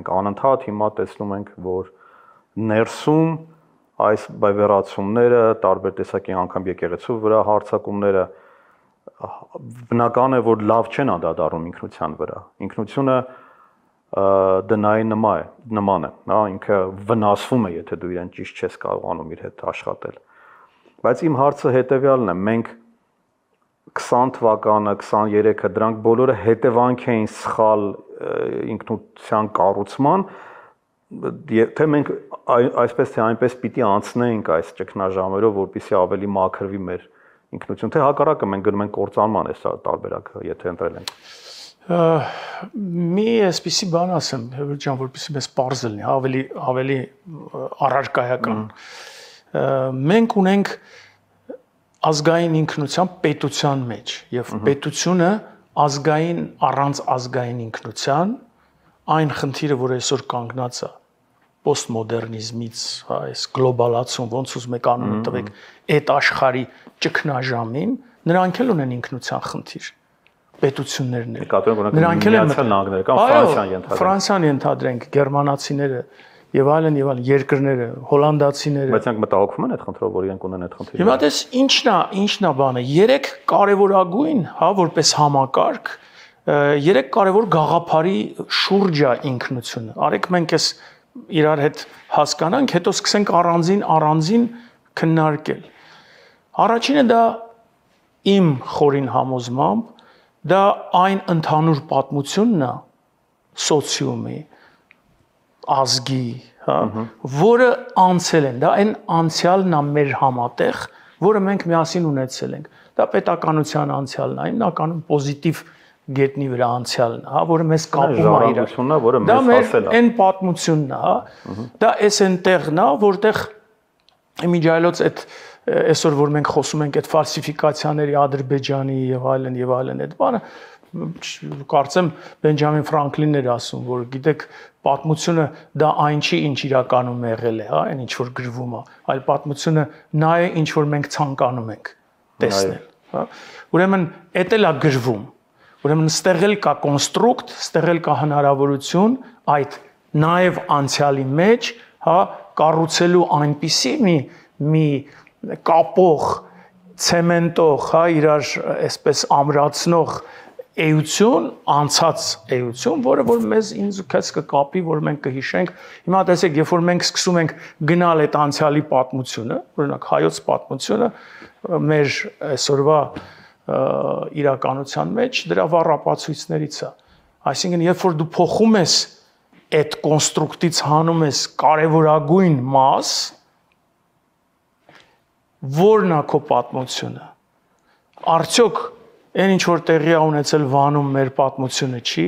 Մենք անընդհատ հիմա տեսնում ենք, որ ներսում այս բայվերացումները, տարբեր տեսակի անգամ եկեղեցու վրա հարձակումները բնական է, որ լավ չեն անդրադառնում ինքնության վրա։ Ինքնությունը դնայի նման է, հա, ինքը վնասվում է, եթե դու իրեն ճիշտ չես կարողանում իր հետ աշխատել։ Բայց իմ հարցը հետևյալն է, մենք 20 թվականը, 23-ը դրանք բոլորը հետևանք էին սխալ ինքնության կառուցման, թե մենք այսպես թե այնպես պիտի անցնենք այս ճգնաժամերով, որպեսզի ավելի մաքրվի մեր ինքնություն, թե հակառակը մենք գնում ենք կործանման այս տարբերակը, եթե ընտրել ենք։ Մի այսպիսի բան ասեմ, ջան, որպեսզի մեզ պարզ լինի, ավելի առարկայական։ Մենք ունենք ազգային ինքնության պետության մեջ եւ պետությունը ազգային առանց ազգային ինքնության այն խնդիրը, որ այսօր կանգնած է պոստմոդեռնիզմից, այս գլոբալացում, ոնց ուզում եք անունը տվեք, այդ աշխարհի ճգնաժամին, նրանք էլ ունեն ինքնության խնդիր։ Պետություններն են։ Նրանք էլ Միացյալ Նահանգները կամ Ֆրանսիան ենթադրենք։ Ֆրանսիան ենթադրենք, գերմանացիները եւ այլն երկրները, հոլանդացիները։ Բայց նրանք մտահոգվում են այդ խնդրով, որ իրենք ունեն այդ խնդիրը։ Հիմա դες ինչն է բանը։ 3 կարևորագույն, հա, որպես համակարգ, 3 կարևոր գաղափարի շուրջ է ինքնությունը։ Արեք մենք էս իրար հետ հասկանանք, հետո սկսենք առանձին քննարկել։ Առաջինը դա իմ խորին համոզմամբ դա այն ընդհանուր պատմությունն է սոցիումի, ազգի, հա, որը անցել են, դա այն անցյալն է մեր համատեղ, որը մենք միասին ունեցել ենք։ Դա պետականության անցյալն է, հիմնականում պոզիտիվ գետնի վրա անցյալն է, հա, որը մեզ կապում է իրար։ Որը մեզ հասել է։ Դա այն պատմությունն է, հա։ Դա էս այնտեղն է, որտեղ իմիջայլոց այդ այսօր որ մենք խոսում ենք այդ ֆալսիֆիկացիաների Ադրբեջանի եւ այլն այդ բանը, կարծեմ Բենջամին Ֆրանկլինն էր ասում, որ գիտեք, պատմությունը դա այն չի, ինչ իրականում եղել է, հա, այն ինչ որ գրվում է, այլ պատմությունը նա է, ինչ որ մենք ցանկանում ենք տեսնել, հա։ Ուրեմն էդ էլ է գրվում։ Ուրեմն ստեղ էլ կա կոնստրուկտ, ստեղ էլ կա հնարավորություն այդ նաեւ անցյալի մեջ, հա, կառուցելու այնպիսի մի կապող, ցեմենտող, հա, իրար այսպես ամրացնող էություն, անցած էություն, որը որ մեզ ինձ քեզ կկապի, որ մենք կհիշենք։ Հիմա տեսեք, երբ որ մենք սկսում ենք գնալ այդ անցյալի պատմությունը, օրինակ հայոց պատմությունը, մեր այսօրվա իրականության մեջ դրա վառ ապացույցներից է։ Այսինքն, երբ որ դու փոխում ես այդ կոնստրուկտից հանում ես կարևորագույն մաս, որն է քո պատմությունը։ Արդյոք այն ինչ որ տեղի է ունեցել Վանում մեր պատմությունը չի,